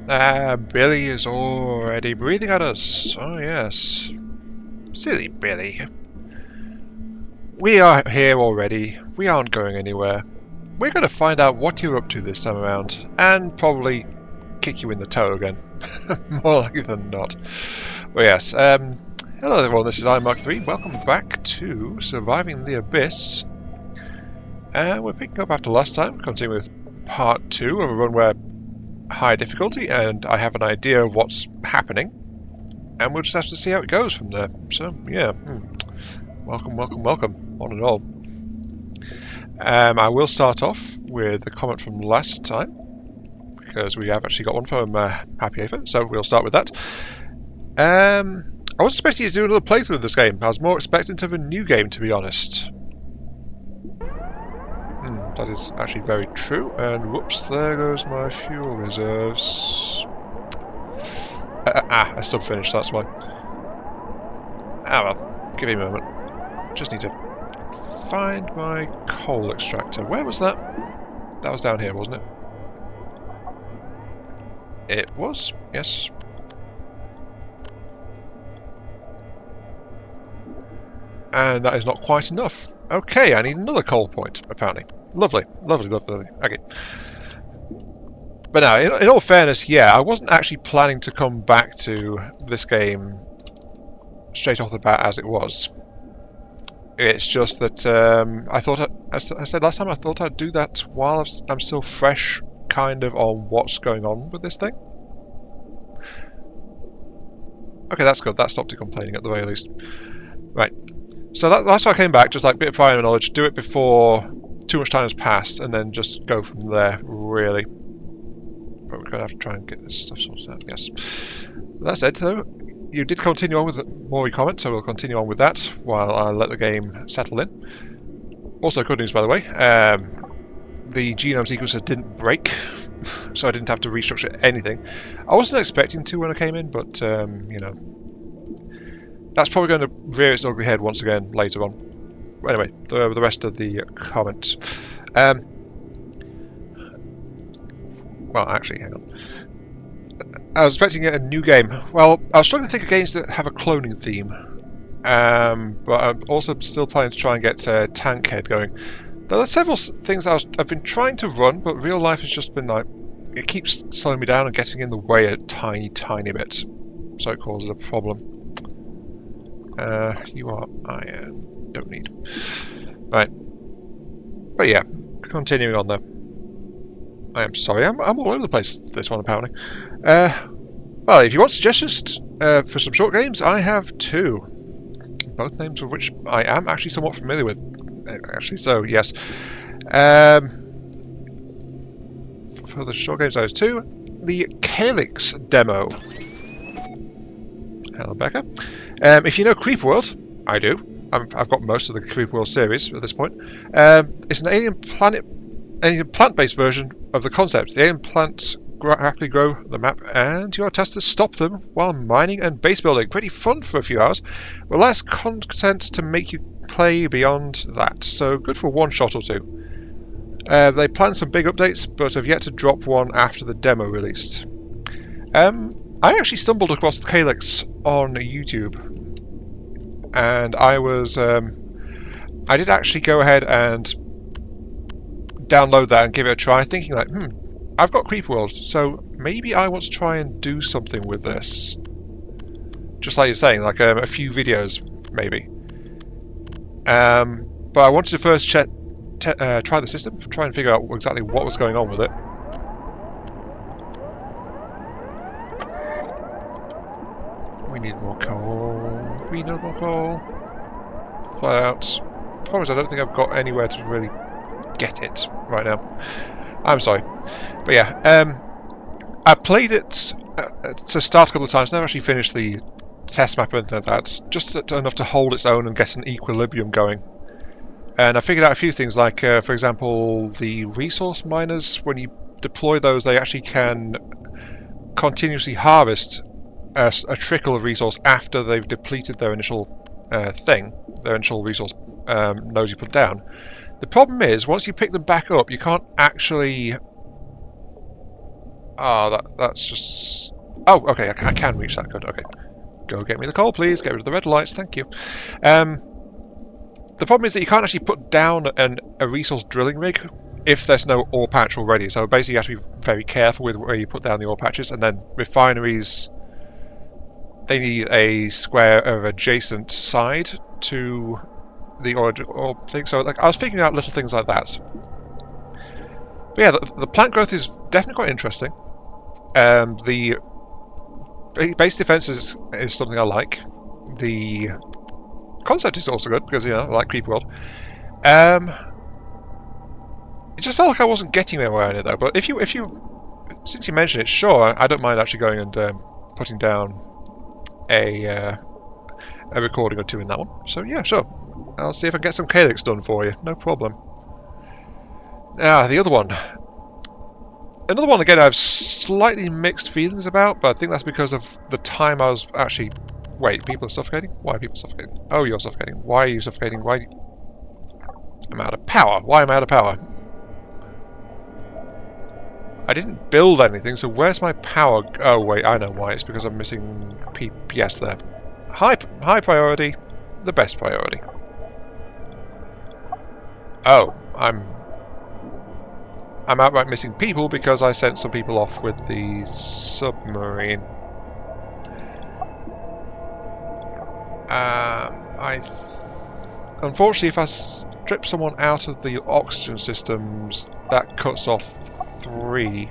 Billy is already breathing at us. Oh yes. Silly Billy. We are here already. We aren't going anywhere. We're going to find out what you're up to this time around, and probably kick you in the toe again. More likely than not. Well, yes. Hello everyone, this is iMark3. Welcome back to Surviving the Abyss. We're picking up after last time, continuing with part 2 of a run where high difficulty, and I have an idea of what's happening, and we'll just have to see how it goes from there. So, yeah. Welcome, welcome, welcome, one and all. I will start off with a comment from last time, because we have actually got one from Happy Aether, so we'll start with that. I wasn't expecting you to do another playthrough of this game. I was more expecting to have a new game, to be honest. That is actually very true, and whoops, there goes my fuel reserves. I sub-finished, that's why. Ah well, give me a moment. Just need to find my coal extractor. Where was that? That was down here, wasn't it? It was, yes. And that is not quite enough. Okay, I need another coal point, apparently. Lovely, lovely, lovely. Okay. But now, in all fairness, yeah, I wasn't actually planning to come back to this game straight off the bat as it was. It's just that I thought, as I said last time, I thought I'd do that while I'm still fresh, kind of, on what's going on with this thing. Okay, that's good. That stopped it complaining at the very least. Right. So that's why I came back, just like a bit of prior knowledge, do it before too much time has passed, and then just go from there, really. But we're going to have to try and get this stuff sorted out, yes. That said, though, you did continue on with more comments, so we'll continue on with that while I let the game settle in. Also, good news, by the way, the genome sequencer didn't break, so I didn't have to restructure anything. I wasn't expecting to when I came in, but, you know, that's probably going to rear its ugly head once again later on. Anyway, the rest of the comments. Well, actually, hang on. I was expecting a new game. Well, I was struggling to think of games that have a cloning theme. But I'm also still planning to try and get Tankhead going. There are several things I've been trying to run, but real life has just been like, it keeps slowing me down and getting in the way a tiny, tiny bit. So it causes a problem. You are iron. Don't need. Right. But yeah, continuing on there. I am sorry, I'm all over the place this one apparently. Well, if you want suggestions for some short games, I have two. Both names of which I am actually somewhat familiar with. Actually, so yes. For the short games, I have two. The Calyx demo. Hello, Becca. If you know Creep World, I do. I've got most of the Creep World series at this point. It's an alien plant-based version of the concept. The alien plants rapidly grow the map, and you are tasked to stop them while mining and base building. Pretty fun for a few hours, but less content to make you play beyond that. So good for one shot or two. They plan some big updates, but have yet to drop one after the demo released. I actually stumbled across the Calyx on YouTube, and I did actually go ahead and download that and give it a try, thinking like, I've got Creep World, so maybe I want to try and do something with this. Just like you're saying, like a few videos, maybe. But I wanted to first try the system, try and figure out exactly what was going on with it. We need more coal. We need more coal. Flat out. Problem is, I don't think I've got anywhere to really get it right now. I'm sorry. But yeah, I played it to start a couple of times, never actually finished the test map or anything like that. Just enough to hold its own and get an equilibrium going. And I figured out a few things, like, for example, the resource miners, when you deploy those, they actually can continuously harvest a trickle of resource after they've depleted their initial their initial resource nodes you put down. The problem is, once you pick them back up, you can't actually Oh, that's just... Oh, okay, I can reach that. Good, okay. Go get me the coal, please. Get rid of the red lights, thank you. The problem is that you can't actually put down a resource drilling rig if there's no ore patch already. So basically you have to be very careful with where you put down the ore patches. And then refineries, they need a square of adjacent side to the ore thing. So like, I was figuring out little things like that. But yeah, the plant growth is definitely quite interesting. The base defense is something I like. The concept is also good because, you know, I like Creep World. It just felt like I wasn't getting anywhere in it though. But if you since you mentioned it, sure, I don't mind actually going and putting down a recording or two in that one. So yeah, sure. I'll see if I can get some calyx done for you. No problem. Now the other one. Another one again I have slightly mixed feelings about, but I think that's because of the time I was actually... Wait, people are suffocating? Why are people suffocating? Oh, you're suffocating. Why are you suffocating? Why... I'm out of power. Why am I out of power? I didn't build anything, so where's my power? Oh wait, I know why. It's because I'm missing PPS there. High priority. The best priority. Oh, I'm outright missing people because I sent some people off with the submarine. Unfortunately, if I strip someone out of the oxygen systems, that cuts off 3.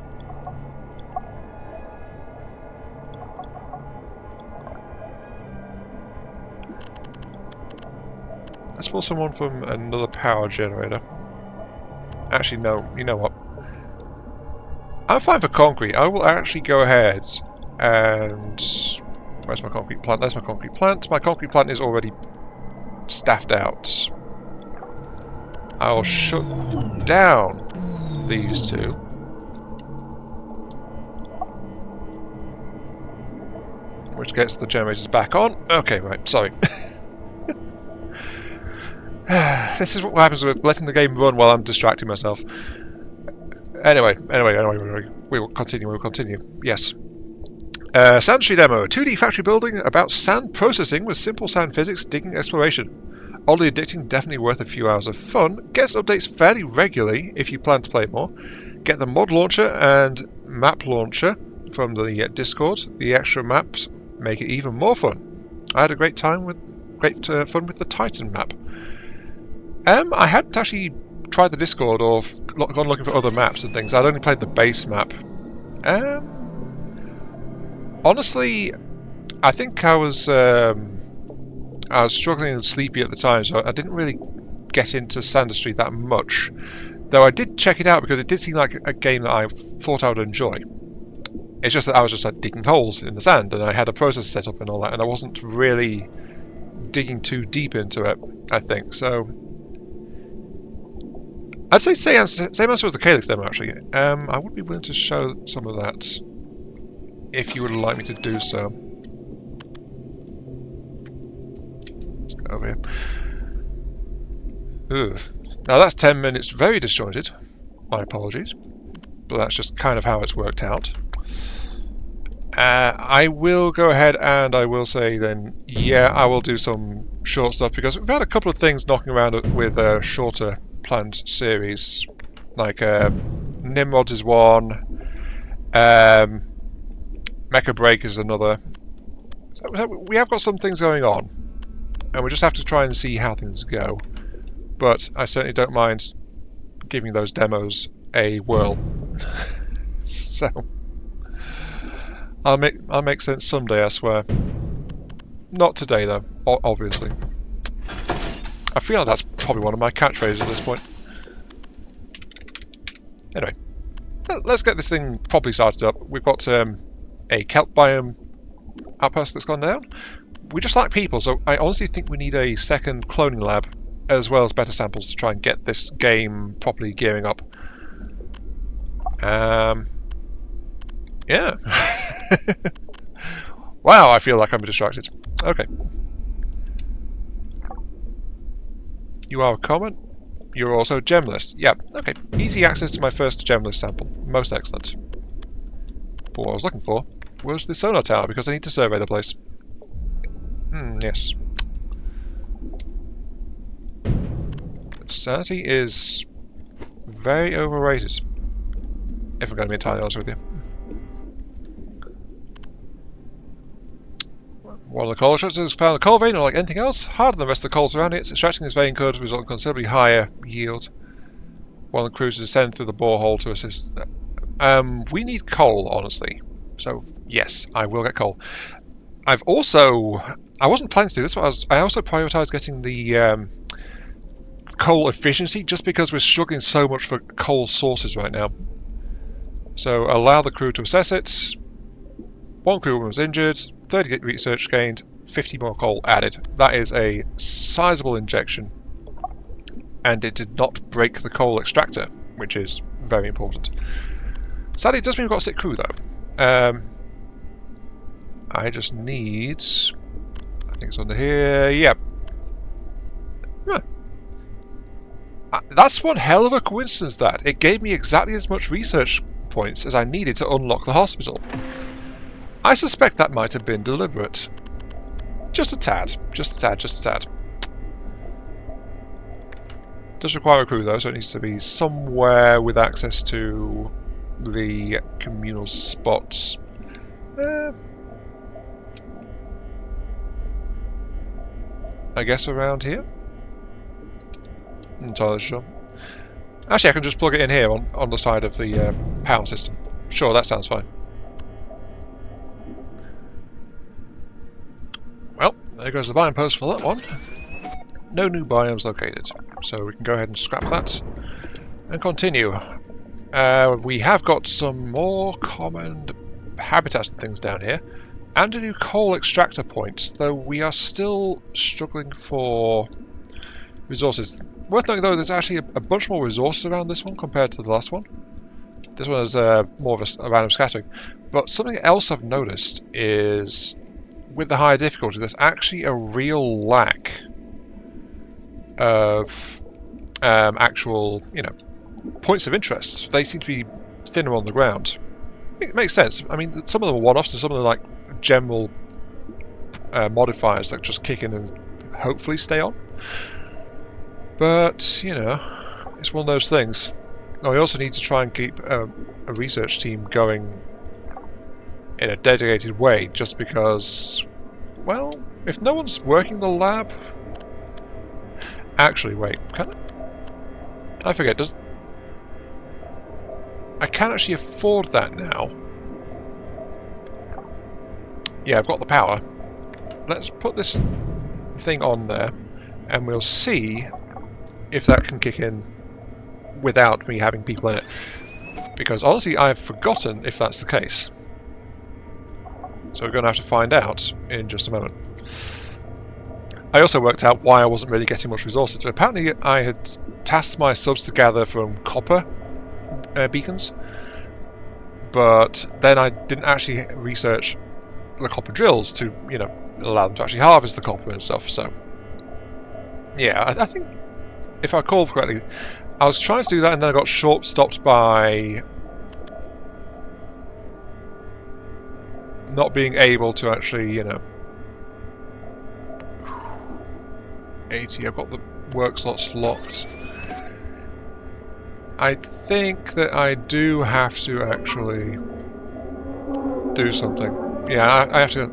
Let's pull someone from another power generator. Actually, no, you know what? I'm fine for concrete. I will actually go ahead and... Where's my concrete plant? There's my concrete plant. My concrete plant is already staffed out. I'll shut down these two. Which gets the generators back on. Okay, right, sorry. This is what happens with letting the game run while I'm distracting myself. Anyway, we will continue. Yes. Sandstreet demo. 2D factory building about sand processing with simple sand physics, digging exploration. Oddly addicting, definitely worth a few hours of fun. Gets updates fairly regularly if you plan to play more. Get the mod launcher and map launcher from the Discord. The extra maps make it even more fun. I had a great time with fun with the Titan map. I hadn't actually tried the Discord or gone looking for other maps and things. I'd only played the base map. Honestly, I think I was struggling and sleepy at the time, so I didn't really get into Sander Street that much. Though I did check it out because it did seem like a game that I thought I would enjoy. It's just that I was just like digging holes in the sand, and I had a process set up and all that, and I wasn't really digging too deep into it, I think. So I'd say same answer as the Calyx demo, actually. I would be willing to show some of that if you would like me to do so. Let's go over here. Ugh. Now that's 10 minutes very disjointed. My apologies. But that's just kind of how it's worked out. I will go ahead and I will say then, yeah, I will do some short stuff because we've had a couple of things knocking around with shorter planned series. Like Nimrods is one, Mecha Break is another. So we have got some things going on, and we just have to try and see how things go. But I certainly don't mind giving those demos a whirl. So I'll make sense someday, I swear. Not today though, obviously. I feel like that's probably one of my catchphrases at this point. Anyway, let's get this thing properly started up. We've got a kelp biome outpost that's gone down. We just like people, so I honestly think we need a second cloning lab as well as better samples to try and get this game properly gearing up. Yeah. Wow, I feel like I'm distracted. Okay. You are a comment. You're also a generalist. Yeah, okay. Easy access to my first generalist sample. Most excellent. But what I was looking for was the sonar tower, because I need to survey the place. Yes. Sanity is very overrated, if I'm going to be entirely honest with you. One of the coal extractors found a coal vein, unlike anything else, harder than the rest of the coal surrounding it. Extracting this vein could result in considerably higher yield. One of the crews descend through the borehole to assist. We need coal, honestly. So, yes, I will get coal. I wasn't planning to do this, but I also prioritised getting the coal efficiency, just because we're struggling so much for coal sources right now. So, allow the crew to assess it. One crew was injured, 30 research gained, 50 more coal added. That is a sizable injection. And it did not break the coal extractor, which is very important. Sadly, it does mean we've got a sick crew, though. I just need... I think it's under here. Yep. That's one hell of a coincidence, that. It gave me exactly as much research points as I needed to unlock the hospital. I suspect that might have been deliberate. Just a tad. Just a tad. Just a tad. Does require a crew, though, so it needs to be somewhere with access to the communal spots. I guess around here? Not entirely sure. Actually, I can just plug it in here on the side of the power system. Sure, that sounds fine. Well, there goes the biome post for that one. No new biomes located, so we can go ahead and scrap that and continue. We have got some more common habitats and things down here, and a new coal extractor point, though we are still struggling for resources. Worth noting, though, there's actually a bunch more resources around this one compared to the last one. This one is more of a random scattering. But something else I've noticed is, with the higher difficulty, there's actually a real lack of actual, points of interest. They seem to be thinner on the ground. It makes sense. I mean, some of them are one-offs, and some of them are like general modifiers that just kick in and hopefully stay on. But, it's one of those things. Now, we also need to try and keep a research team going in a dedicated way, just because, well, if no one's working the lab... Actually, wait, can I? I forget, I can actually afford that now. Yeah, I've got the power. Let's put this thing on there, and we'll see if that can kick in without me having people in it. Because honestly, I've forgotten if that's the case. So we're going to have to find out in just a moment. I also worked out why I wasn't really getting much resources. But apparently I had tasked my subs to gather from copper beacons. But then I didn't actually research the copper drills to, allow them to actually harvest the copper and stuff. So, yeah, I think, if I recall correctly, I was trying to do that and then I got short-stopped by not being able to actually, 80, I've got the work slots locked. I think that I do have to actually do something. Yeah, I have to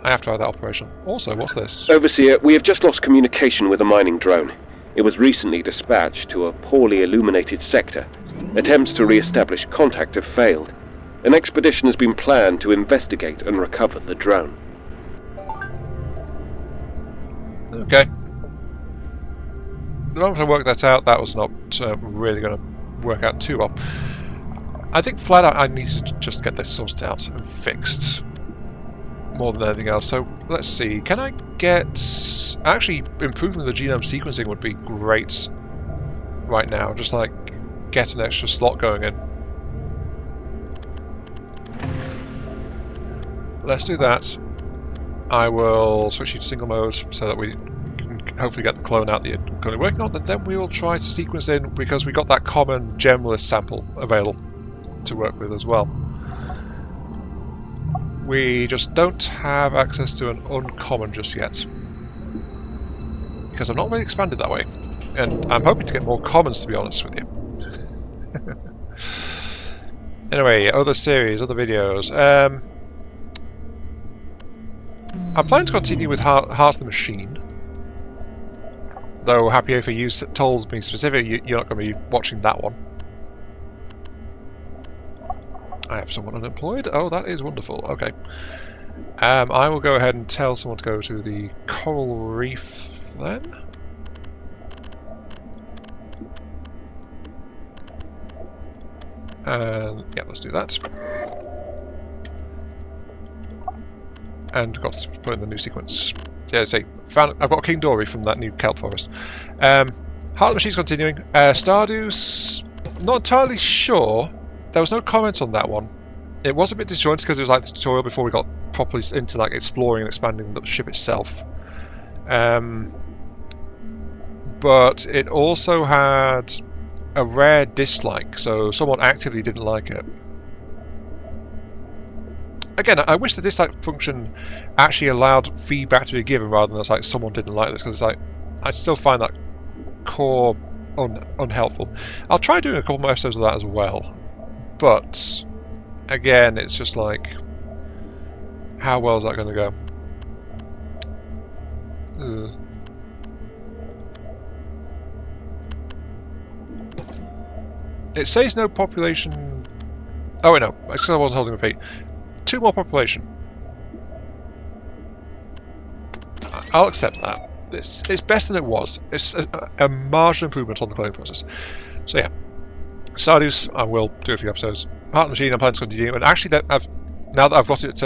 have that operation. Also, what's this? Overseer, we have just lost communication with a mining drone. It was recently dispatched to a poorly illuminated sector. Attempts to re-establish contact have failed. An expedition has been planned to investigate and recover the drone. Okay. The moment I worked that out, that was not really going to work out too well. I think flat out I need to just get this sorted out and fixed more than anything else. So let's see, can I get... Actually, improving the genome sequencing would be great right now, just like get an extra slot going in. Let's do that. I will switch you to single mode so that we can hopefully get the clone out that you're currently working on, and then we will try to sequence in, because we got that common generalist sample available to work with as well. We just don't have access to an uncommon just yet. Because I've not really expanded that way. And I'm hoping to get more commons, to be honest with you. Anyway, other series, other videos. I'm planning to continue with Heart of the Machine. Though, happy for you told me specifically you're not going to be watching that one. I have someone unemployed. Oh, that is wonderful. Okay. I will go ahead and tell someone to go to the Coral Reef then. And yeah, let's do that. And got to put in the new sequence. Yeah, say, I've got King Dory from that new kelp forest. Heart of the Machine's continuing. Stardew's not entirely sure. There was no comments on that one. It was a bit disjointed because it was like the tutorial before we got properly into like exploring and expanding the ship itself. But it also had a rare dislike, so someone actively didn't like it. Again, I wish the dislike function actually allowed feedback to be given rather than it's like someone didn't like this, because like I still find that core unhelpful. I'll try doing a couple more episodes of that as well, but again, it's just like, how well is that going to go? It says no population. Oh wait, no, because I wasn't holding repeat. 2 more population. I'll accept that. It's better than it was. It's a marginal improvement on the cloning process. So yeah, Stardew's, I will do a few episodes. Heart of the Machine, I'm planning to continue. And actually, now that I've got it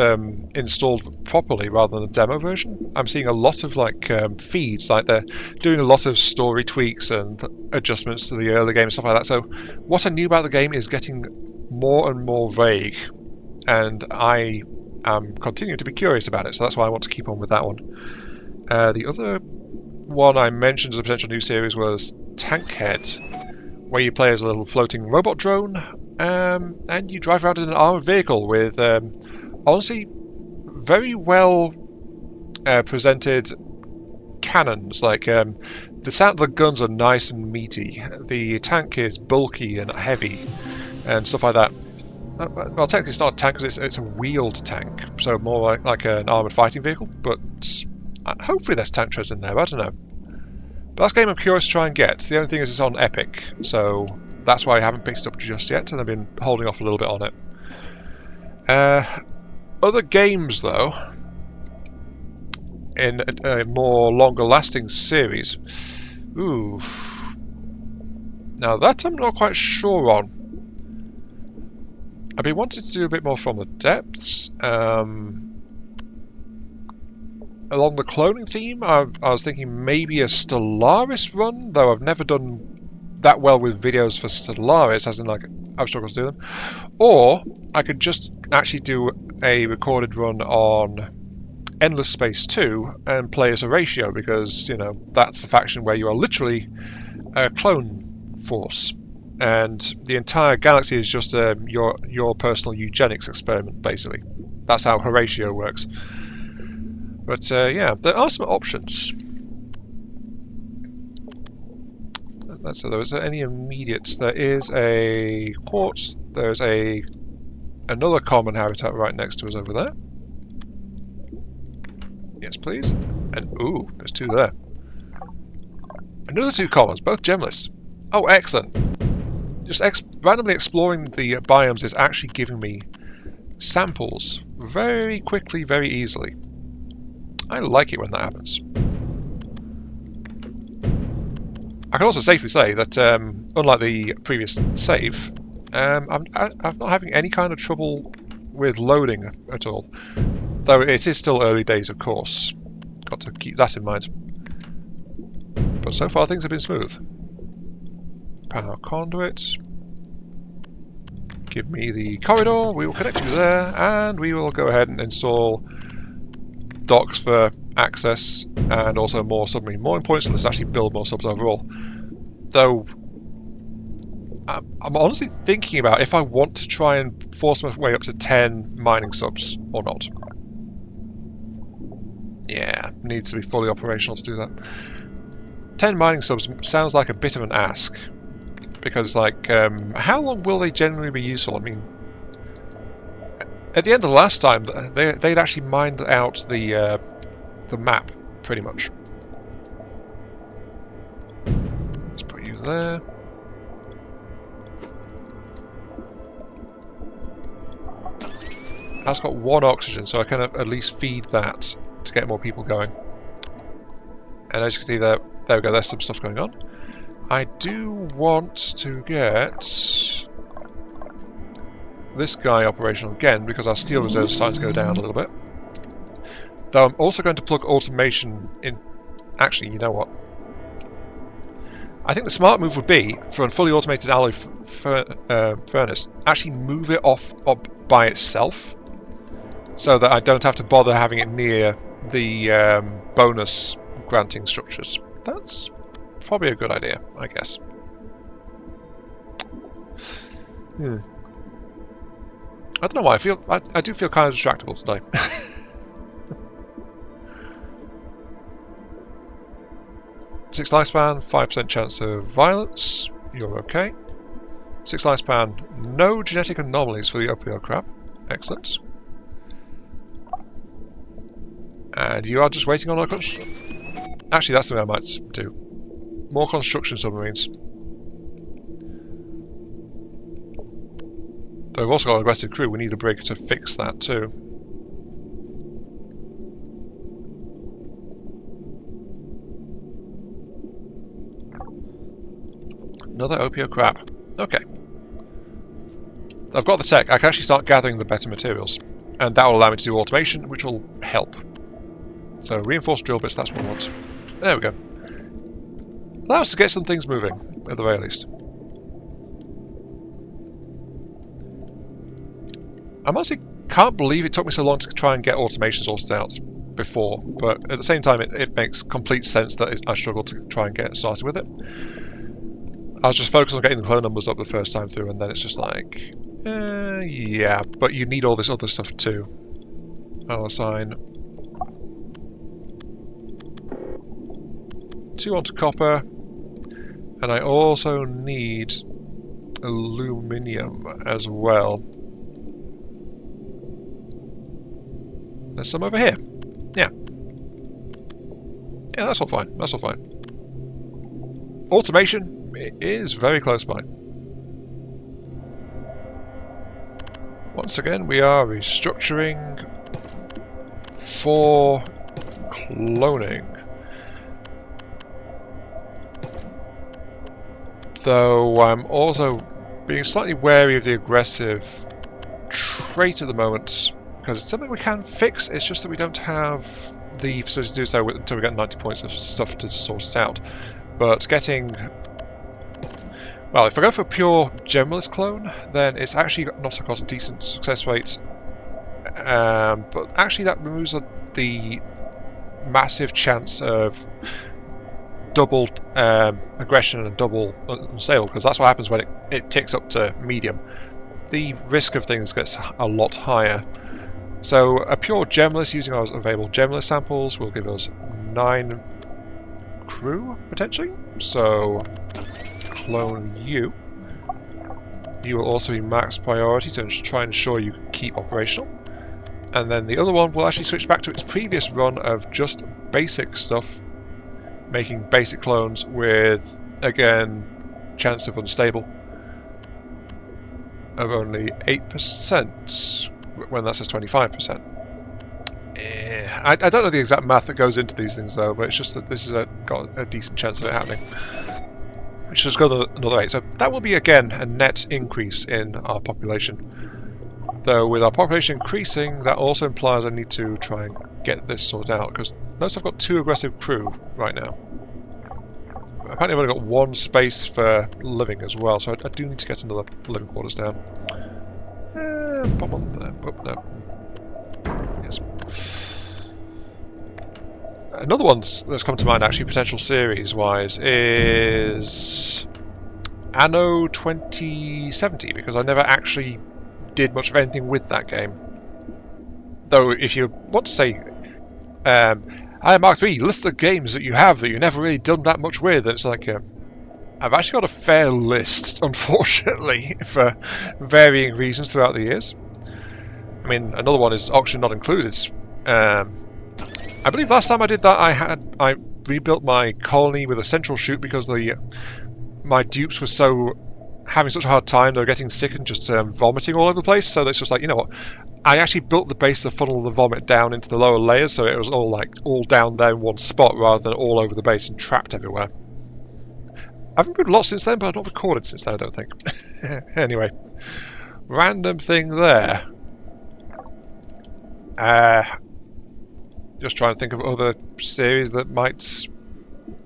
installed properly rather than the demo version, I'm seeing a lot of like feeds. Like they're doing a lot of story tweaks and adjustments to the early game and stuff like that. So what I knew about the game is getting more and more vague, and I am continuing to be curious about it. So that's why I want to keep on with that one. The other one I mentioned as a potential new series was Tankhead, where you play as a little floating robot drone, and you drive around in an armoured vehicle with, honestly, very well presented cannons. Like, the sound of the guns are nice and meaty. The tank is bulky and heavy, and stuff like that. Well, technically it's not a tank because it's a wheeled tank, so more like an armoured fighting vehicle, but hopefully there's tank treads in there, I don't know. But that's a game I'm curious to try and get. The only thing is it's on Epic, so that's why I haven't picked it up just yet, and I've been holding off a little bit on it. Other games, though, in a more longer-lasting series. Ooh. Now that I'm not quite sure on. I've been wanting to do a bit more from the depths. Along the cloning theme, I was thinking maybe a Stellaris run, though I've never done that well with videos for Stellaris, as in like I've struggled to do them. Or I could just actually do a recorded run on Endless Space 2 and play as a ratio, because, you know, that's a faction where you are literally a clone force. And the entire galaxy is just your personal eugenics experiment, basically. That's how Horatio works. But yeah, there are some options. So there is any immediates. There is a quartz. There's another common habitat right next to us over there. Yes, please. And ooh, there's 2 there. Another 2 commons, both gemless. Oh, excellent. Just randomly exploring the biomes is actually giving me samples very quickly, very easily. I like it when that happens. I can also safely say that, unlike the previous save, I'm not having any kind of trouble with loading at all. Though it is still early days, of course. Got to keep that in mind. But so far things have been smooth. Power conduit. Give me the corridor, we will connect you there, and we will go ahead and install docks for access, and also more submarine mooring points, so let's actually build more subs overall. Though, I'm honestly thinking about if I want to try and force my way up to 10 mining subs or not. Yeah, needs to be fully operational to do that. 10 mining subs sounds like a bit of an ask. Because, like, how long will they generally be useful? I mean, at the end of the last time, they'd actually mined out the map, pretty much. Let's put you there. That's got 1 oxygen, so I can at least feed that to get more people going. And as you can see there we go, there's some stuff going on. I do want to get this guy operational again, because our steel reserve is starting to go down a little bit. Though I'm also going to plug automation in. Actually, you know what? I think the smart move would be, for a fully automated alloy furnace, actually move it up by itself, so that I don't have to bother having it near the bonus granting structures. That's probably a good idea, I guess. I don't know why, I do feel kind of distractible today. 6 lifespan, 5% chance of violence, you're okay. 6 lifespan, no genetic anomalies for the opioid crab, excellent. And you are just waiting on our construction. Actually, that's something I might do. More construction submarines. Though we've also got an aggressive crew, we need a brig to fix that too. Another opio crab. Okay. I've got the tech. I can actually start gathering the better materials. And that will allow me to do automation, which will help. So reinforced drill bits, that's what I want. There we go. Allow us to get some things moving, at the very least. I honestly can't believe it took me so long to try and get automation sorted out before, but at the same time it makes complete sense that I struggled to try and get started with it. I was just focused on getting the clone numbers up the first time through, and then it's just like, yeah, but you need all this other stuff too. I'll assign 2 onto copper, and I also need aluminium as well. There's some over here. Yeah. Yeah, that's all fine. That's all fine. Automation is very close by. Once again, we are restructuring for cloning. Though I'm also being slightly wary of the aggressive trait at the moment, because it's something we can fix, it's just that we don't have the facility to do so until we get 90 points of stuff to sort it out. But getting... Well, if I go for a pure generalist clone, then it's actually not got a decent success rate. But actually that removes the massive chance of double aggression and double unstable, because that's what happens when it ticks up to medium. The risk of things gets a lot higher. So a pure generalist using our available generalist samples will give us 9 crew, potentially. So clone you. You will also be max priority to try and ensure you keep operational. And then the other one will actually switch back to its previous run of just basic stuff, making basic clones with, again, chance of unstable of only 8%, when that says 25%. I don't know the exact math that goes into these things though, but it's just that this is got a decent chance of it happening. Which just go another 8. So that will be again a net increase in our population. Though with our population increasing, that also implies I need to try and get this sorted out, because notice I've got 2 aggressive crew right now. Apparently I've only got 1 space for living as well, so I do need to get another living quarters down. Pop on there. Oh, no. Yes. Another one that's come to mind, actually, potential series-wise, is Anno 2070, because I never actually did much of anything with that game. Though, if you want to say Hi, Mark 3, list the games that you have that you've never really done that much with. And it's like, I've actually got a fair list, unfortunately, for varying reasons throughout the years. I mean, another one is Auction Not Included. I believe last time I did that, I rebuilt my colony with a central chute because my dupes were having such a hard time. They were getting sick and just vomiting all over the place. So it's just like, you know what? I actually built the base to funnel the vomit down into the lower layers, so it was all down there in one spot rather than all over the base and trapped everywhere. I've improved a lot since then, but I've not recorded since then, I don't think. Anyway, random thing there. Just trying to think of other series that might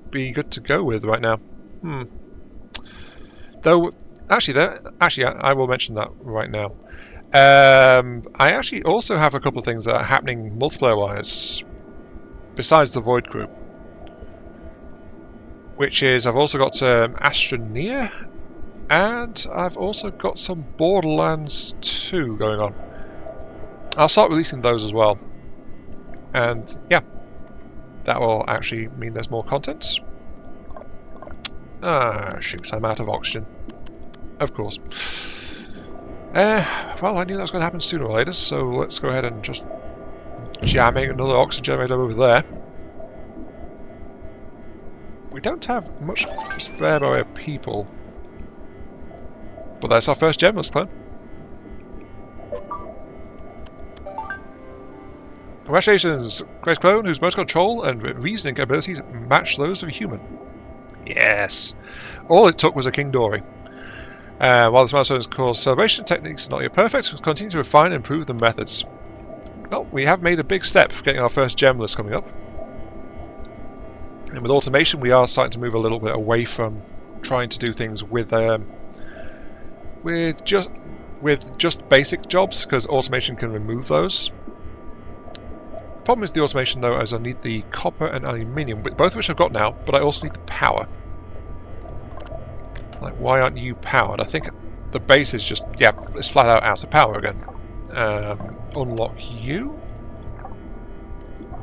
be good to go with right now. Though, actually, I will mention that right now. I actually also have a couple of things that are happening multiplayer-wise, besides the Void Crew. Which is, I've also got Astroneer, and I've also got some Borderlands 2 going on. I'll start releasing those as well. And yeah, that will actually mean there's more content. Ah, shoot, I'm out of oxygen. Of course. Well, I knew that was going to happen sooner or later, so let's go ahead and just jamming another oxygen generator over there. We don't have much spare by way of people. But that's our first generalist clan. Congratulations, great clone whose motor control and reasoning abilities match those of a human. Yes. All it took was a King Dory. While this milestone is called celebration, techniques are not yet perfect, we'll continue to refine and improve the methods. Well, we have made a big step for getting our first generalist coming up. And with automation, we are starting to move a little bit away from trying to do things with just basic jobs, because automation can remove those. The problem is the automation, though, as I need the copper and aluminium, both of which I've got now, but I also need the power. Like, why aren't you powered? I think the base is just, yeah, it's flat out of power again. Unlock you.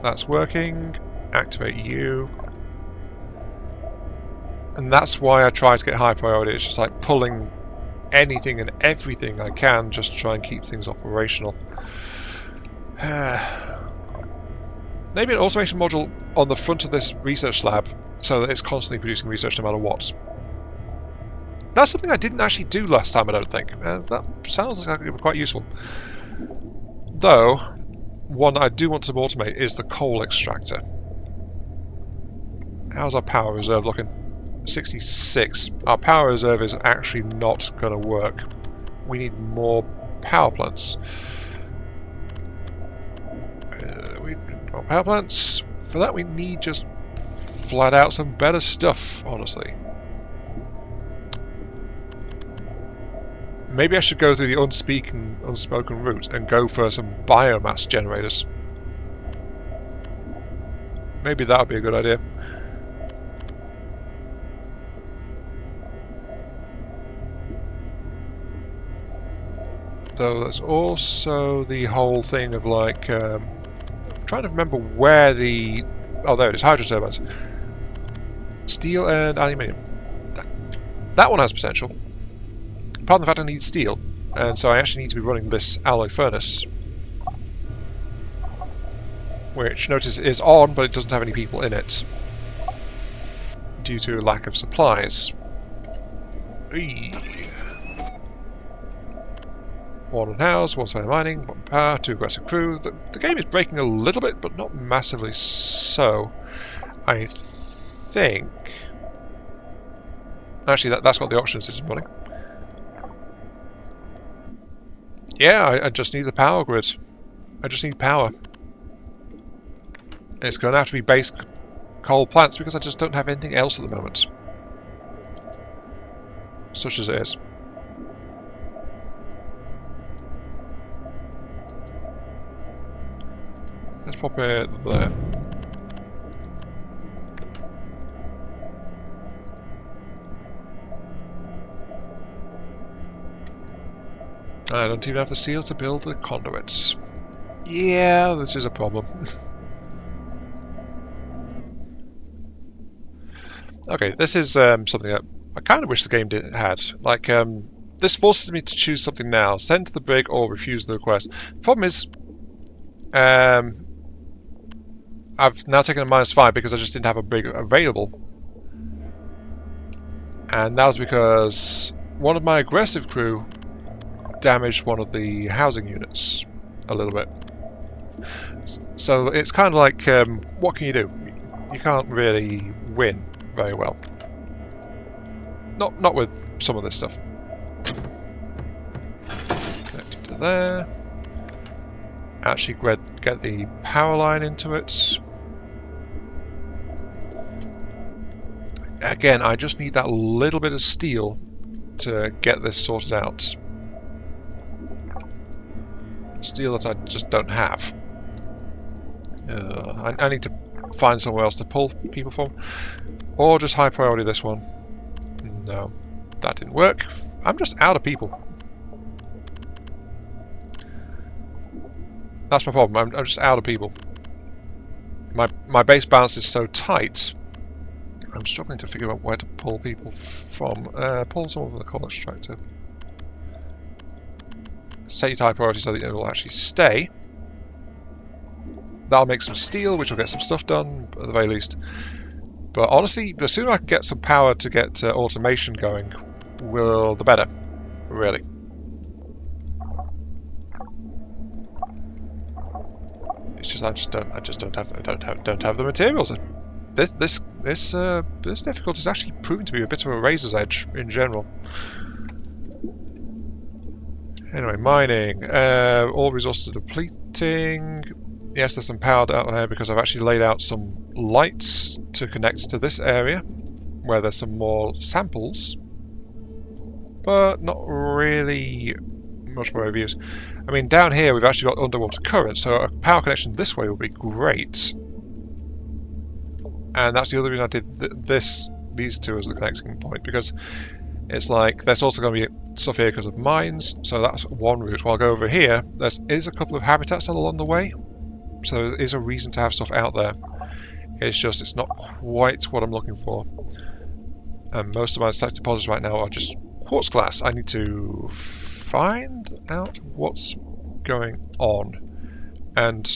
That's working. Activate you. And that's why I try to get high priority. It's just like pulling anything and everything I can just to try and keep things operational. Maybe an automation module on the front of this research lab so that it's constantly producing research no matter what. That's something I didn't actually do last time, I don't think. That sounds like it would be quite useful. Though, one that I do want to automate is the coal extractor. How's our power reserve looking? 66. Our power reserve is actually not going to work. We need more power plants. We need more power plants. For that we need just flat out some better stuff, honestly. Maybe I should go through the unspoken route and go for some biomass generators. Maybe that would be a good idea. Though there's also the whole thing of like, I'm trying to remember where the... Oh, there it is, hydro turbines. Steel and aluminium. That one has potential. Apart from the fact I need steel, and so I actually need to be running this alloy furnace. Which, notice, is on, but it doesn't have any people in it. Due to lack of supplies. One on house, one side mining, one power, 2 aggressive crew. The game is breaking a little bit, but not massively so. I think... Actually, that's got the option system running. Yeah, I just need the power grid. I just need power. It's going to have to be base coal plants because I just don't have anything else at the moment. Such as it is. Let's pop it there. I don't even have the steel to build the conduits. Yeah, this is a problem. Okay, this is something that I kind of wish the game had. Like, this forces me to choose something now. Send to the brig or refuse the request. The problem is, I've now taken a -5 because I just didn't have a brig available. And that was because one of my aggressive crew damaged one of the housing units a little bit. So it's kind of like, what can you do? You can't really win very well. Not with some of this stuff. Connected to there. Actually get the power line into it. Again, I just need that little bit of steel to get this sorted out. Steel that I just don't have. I need to find somewhere else to pull people from. Or just high priority this one. No, that didn't work. I'm just out of people. That's my problem. I'm just out of people. My base balance is so tight. I'm struggling to figure out where to pull people from. Pull someone from the coal extractor. Set your high priority so that it will actually stay. That'll make some steel, which will get some stuff done, at the very least. But honestly, the sooner I can get some power to get automation going, the better. Really. It's just I don't have the materials. This difficulty is actually proving to be a bit of a razor's edge in general. Anyway, mining. All resources are depleting. Yes, there's some power out there because I've actually laid out some lights to connect to this area where there's some more samples, but not really much more reviews. I mean, down here we've actually got underwater current, so a power connection this way would be great. And that's the other reason I did these two as the connecting point, because it's like there's also going to be stuff here because of mines, so that's one route. While I go over here, there is a couple of habitats along the way. So there is a reason to have stuff out there. It's just, it's not quite what I'm looking for. And most of my stack deposits right now are just quartz glass. I need to find out what's going on. And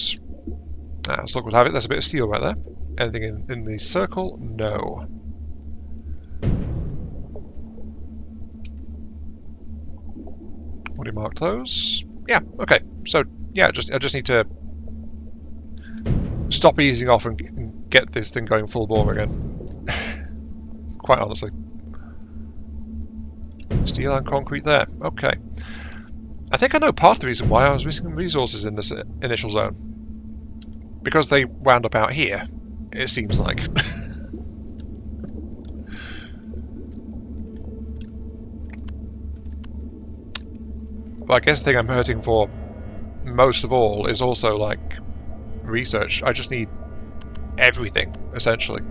let's look what I have it. There's a bit of steel right there. Anything in the circle? No. What do you mark those? Yeah, okay. So yeah, I just need to stop easing off and get this thing going full bore again. Quite honestly. Steel and concrete there. Okay. I think I know part of the reason why I was missing resources in this initial zone. Because they wound up out here, it seems like. But I guess the thing I'm hurting for most of all is also like research. I just need everything, essentially.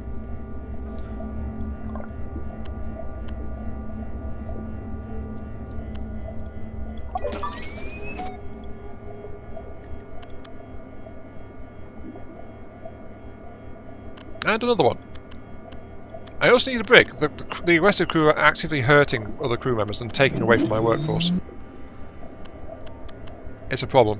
And another one. I also need a brig. The aggressive crew are actively hurting other crew members and taking away from my workforce. It's a problem.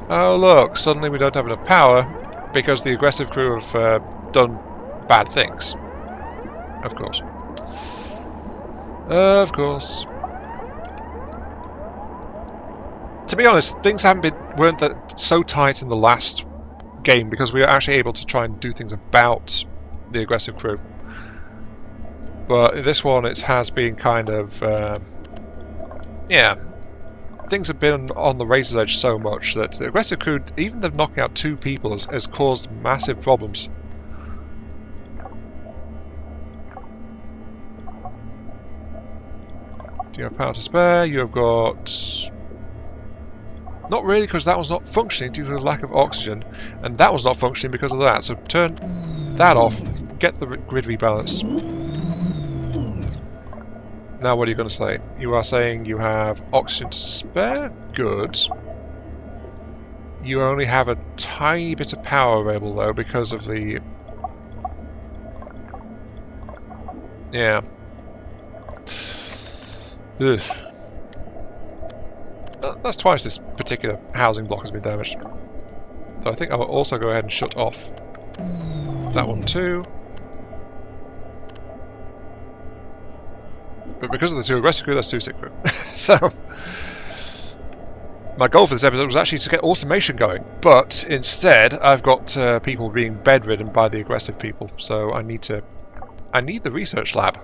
Oh look, suddenly we don't have enough power because the aggressive crew have done bad things. Of course. Of course. To be honest, things weren't that so tight in the last game because we were actually able to try and do things about the aggressive crew. But in this one, it has been kind of, yeah, things have been on the razor's edge so much that the aggressive crew, even them knocking out 2 people, has caused massive problems. Do you have power to spare? You have got... Not really, because that was not functioning due to the lack of oxygen, and that was not functioning because of that. So turn that off, get the grid rebalanced. Now what are you going to say? You are saying you have oxygen to spare? Good. You only have a tiny bit of power available though because of the... Yeah. Ugh. That's twice this particular housing block has been damaged. So I think I'll also go ahead and shut off that one too. But because of the too aggressive crew, that's too sick crew. So my goal for this episode was actually to get automation going, but instead I've got people being bedridden by the aggressive people. So I need the research lab,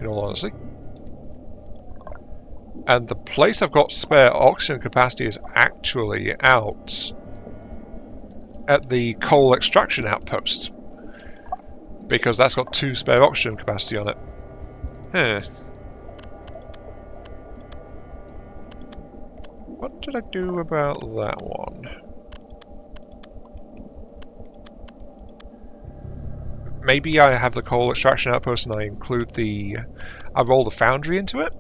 in all honesty. And the place I've got spare oxygen capacity is actually out at the coal extraction outpost, because that's got 2 spare oxygen capacity on it. Huh. What did I do about that one? Maybe I have the coal extraction outpost and I roll the foundry into it?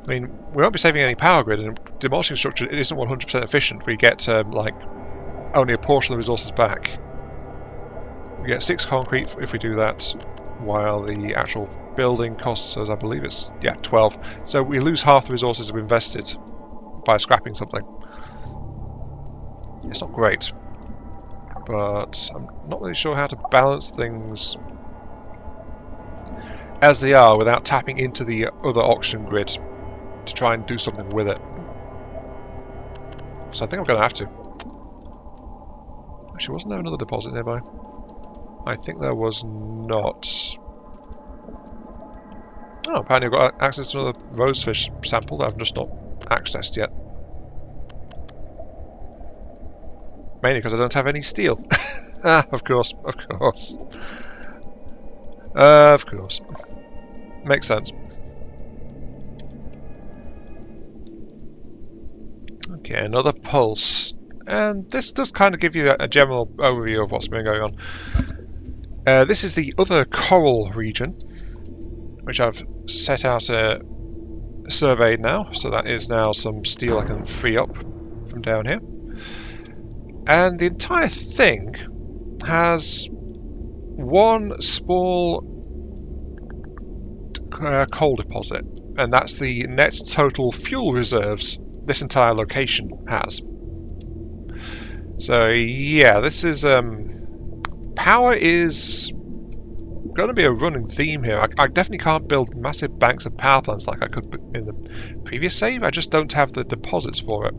I mean, we won't be saving any power grid, and demolishing structure it isn't 100% efficient. We get like only a portion of the resources back. We get 6 concrete if we do that, while the actual building costs us, I believe it's 12. So we lose half the resources we've invested by scrapping something. It's not great, but I'm not really sure how to balance things as they are without tapping into the other oxygen grid to try and do something with it. So I think I'm going to have to. Actually, wasn't there another deposit nearby? I think there was not. Oh, apparently I've got access to another rosefish sample that I've just not accessed yet. Mainly because I don't have any steel. Ah, of course, of course. Of course. Makes sense. Okay, another pulse. And this does kind of give you a general overview of what's been going on. This is the other coral region, which I've set out surveyed now. So that is now some steel I can free up from down here. And the entire thing has one small coal deposit, and that's the net total fuel reserves this entire location has. So yeah, this is power is going to be a running theme here. I definitely can't build massive banks of power plants like I could in the previous save. I just don't have the deposits for it.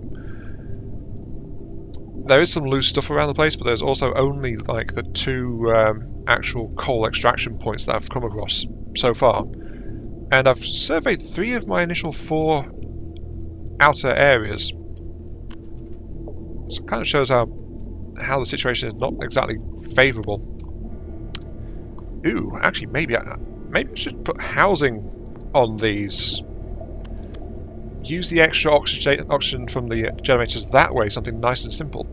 There is some loose stuff around the place, but there's also only like the 2 actual coal extraction points that I've come across so far. And I've surveyed 3 of my initial 4 outer areas. So it kind of shows how the situation is not exactly favourable. Ooh, actually, maybe I should put housing on these. Use the extra oxygen from the generators that way, something nice and simple.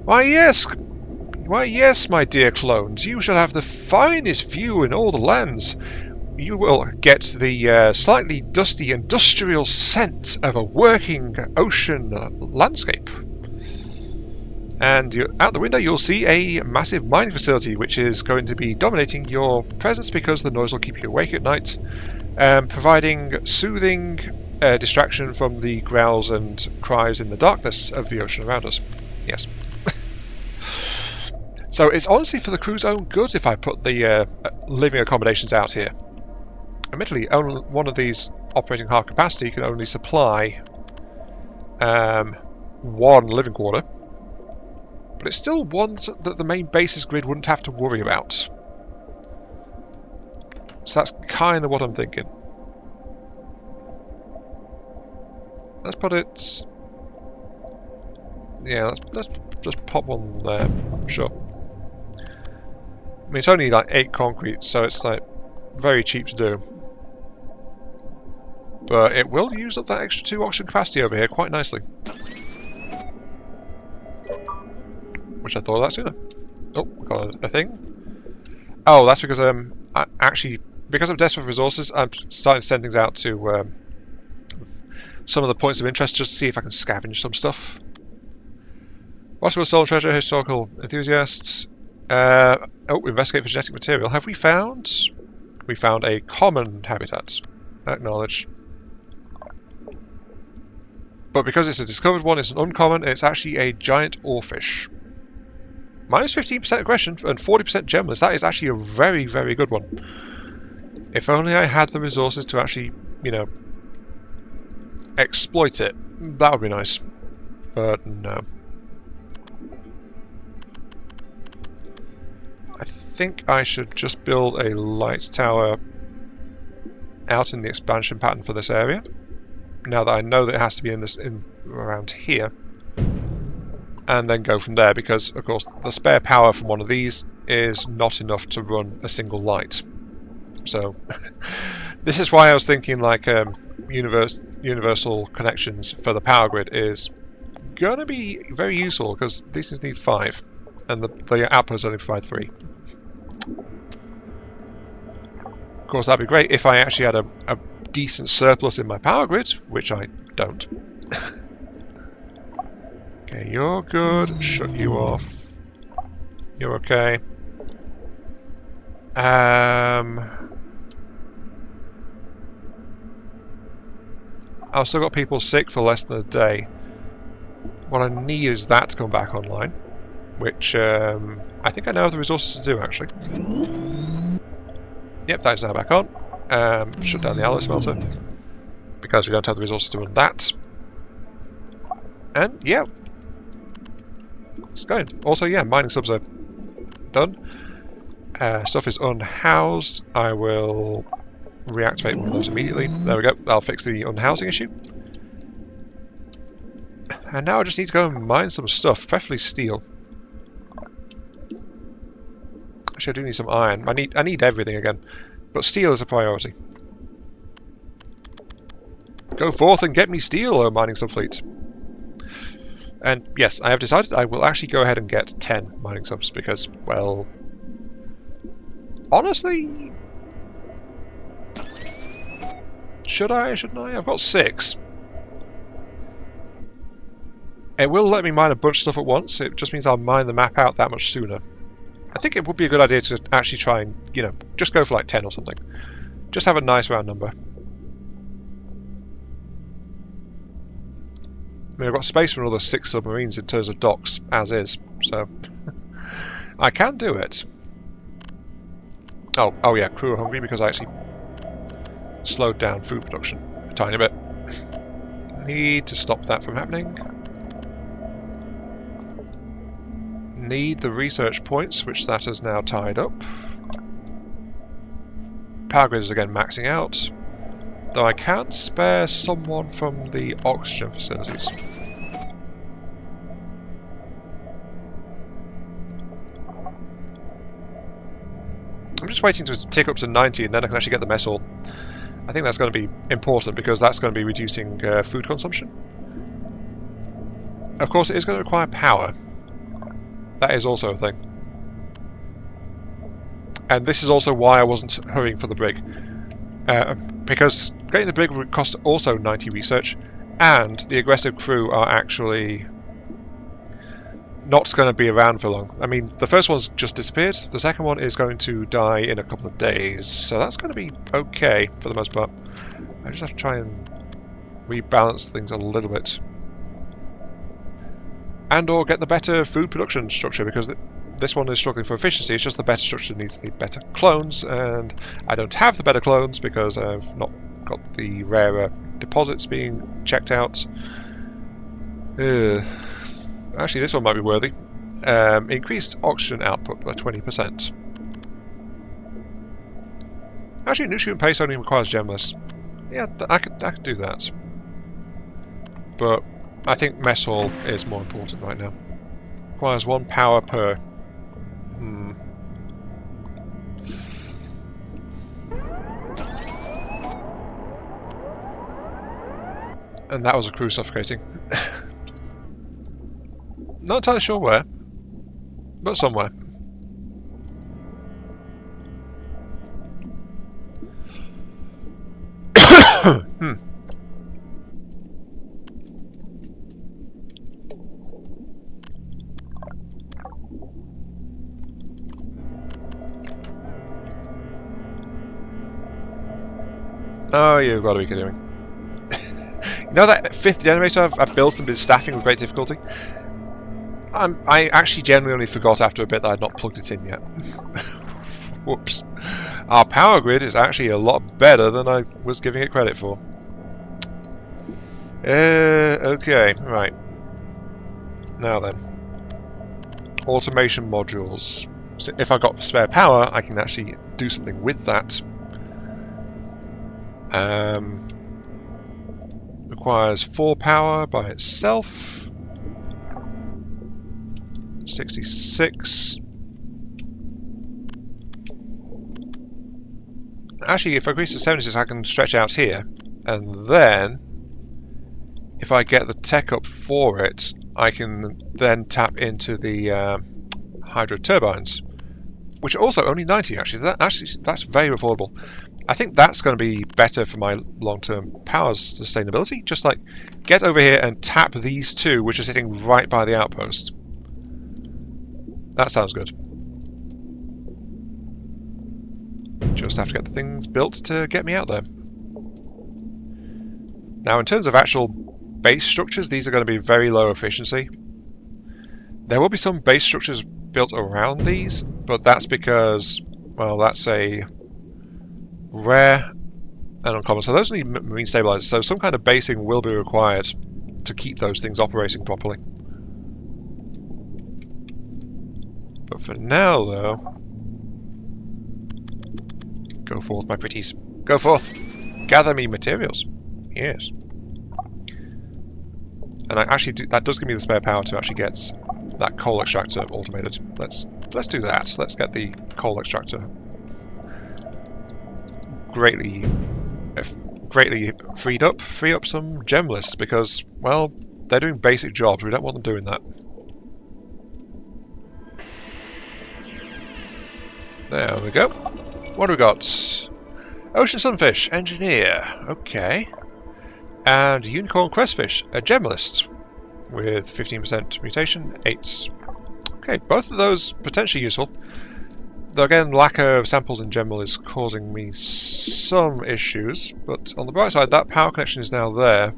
Why yes, my dear clones, you shall have the finest view in all the lands. You will get the slightly dusty industrial scent of a working ocean landscape. And out the window you'll see a massive mining facility, which is going to be dominating your presence because the noise will keep you awake at night, providing soothing distraction from the growls and cries in the darkness of the ocean around us. Yes. So it's honestly for the crew's own good if I put the living accommodations out here. Admittedly, only one of these operating half capacity can only supply 1 living quarter, but it's still one that the main basis grid wouldn't have to worry about. So that's kind of what I'm thinking. Let's put it... Yeah, let's just pop one there. Sure. I mean, it's only like 8 concrete, so it's like very cheap to do. But it will use up that extra 2 oxygen capacity over here quite nicely. Which I thought of that sooner. Oh, we got a thing. Oh, that's because because I'm desperate for resources, I'm starting to send things out to some of the points of interest just to see if I can scavenge some stuff. Possible stolen treasure, historical enthusiasts. Investigate for genetic material. Have we found? We found a common habitat. Acknowledge. But because it's a discovered one, it's an uncommon, it's actually a giant oarfish. Minus 15% aggression and 40% generalist. That is actually a very, very good one. If only I had the resources to actually, you know, exploit it. That would be nice. But no. I think I should just build a light tower out in the expansion pattern for this area. Now that I know that it has to be in around here. And then go from there, because of course the spare power from one of these is not enough to run a single light. So this is why I was thinking like universal connections for the power grid is gonna be very useful, because these things need 5 and the outputs only provide 3. Of course that'd be great if I actually had a decent surplus in my power grid, which I don't. Okay, you're good. Shut you off. You're okay. I've still got people sick for less than a day. What I need is that to come back online, which I think I now have the resources to do, actually. Yep, that is now back on. Shut down the alloy smelter, because we don't have the resources to run that. And, yeah. It's going. Also, yeah, mining subs are done. Stuff is unhoused. I will reactivate one of those immediately. There we go. That'll fix the unhousing issue. And now I just need to go and mine some stuff, preferably steel. Actually, I do need some iron. I need everything again, but steel is a priority. Go forth and get me steel, O mining subfleet. And yes, I have decided I will actually go ahead and get 10 mining subs because, well, honestly, should I? Shouldn't I? I've got 6. It will let me mine a bunch of stuff at once. It just means I'll mine the map out that much sooner. I think it would be a good idea to actually try and, you know, just go for like 10 or something. Just have a nice round number. I mean, I've got space for another 6 submarines in terms of docks, as is, so I can do it. Oh yeah, crew are hungry because I actually slowed down food production a tiny bit. Need to stop that from happening. Need the research points, which that is now tied up. Power grid is again maxing out. Though I can spare someone from the oxygen facilities. I'm just waiting to tick up to 90 and then I can actually get the mess hall. I think that's going to be important because that's going to be reducing food consumption. Of course, it is going to require power. That is also a thing. And this is also why I wasn't hurrying for the brig. Because getting the brig would cost also 90 research, and the aggressive crew are actually not going to be around for long. I mean, the first one's just disappeared, the second one is going to die in a couple of days, so that's going to be okay for the most part. I just have to try and rebalance things a little bit. And or get the better food production structure, because this one is struggling for efficiency. It's just the better structure needs the better clones, and I don't have the better clones because I've not got the rarer deposits being checked out. Actually, this one might be worthy. Increased oxygen output by 20%. Actually, nutrient paste only requires gemless. Yeah, I could do that. But I think mess hall is more important right now. Requires 1 power per. And that was a crew suffocating. Not entirely sure where, but somewhere. Oh, you've got to be kidding me. You know that 5th generator I've built and been staffing with great difficulty? I actually genuinely forgot after a bit that I'd not plugged it in yet. Whoops. Our power grid is actually a lot better than I was giving it credit for. Okay, right. Now then. Automation modules. So if I've got spare power, I can actually do something with that. Requires 4 power by itself. 66. Actually, if I increase to 76, I can stretch out here. And then, if I get the tech up for it, I can then tap into the hydro turbines, which are also only 90 actually. That's very affordable. I think that's going to be better for my long-term power sustainability. Just like get over here and tap these two, which are sitting right by the outpost. That sounds good. Just have to get the things built to get me out there. Now, in terms of actual base structures, these are going to be very low efficiency. There will be some base structures built around these, but that's because, well, that's a rare and uncommon. So those need marine stabilizers, so some kind of basing will be required to keep those things operating properly. But for now, though, go forth, my pretties. Go forth. Gather me materials. Yes. And that does give me the spare power to actually get that coal extractor automated. Let's do that. Let's get the coal extractor greatly free up some generalists because, well, they're doing basic jobs. We don't want them doing that. There we go. What do we got? Ocean sunfish, engineer. Okay. And unicorn crestfish, a generalist with 15% mutation, 8. Okay, both of those potentially useful. Though again, lack of samples in general is causing me some issues. But on the bright side, that power connection is now there.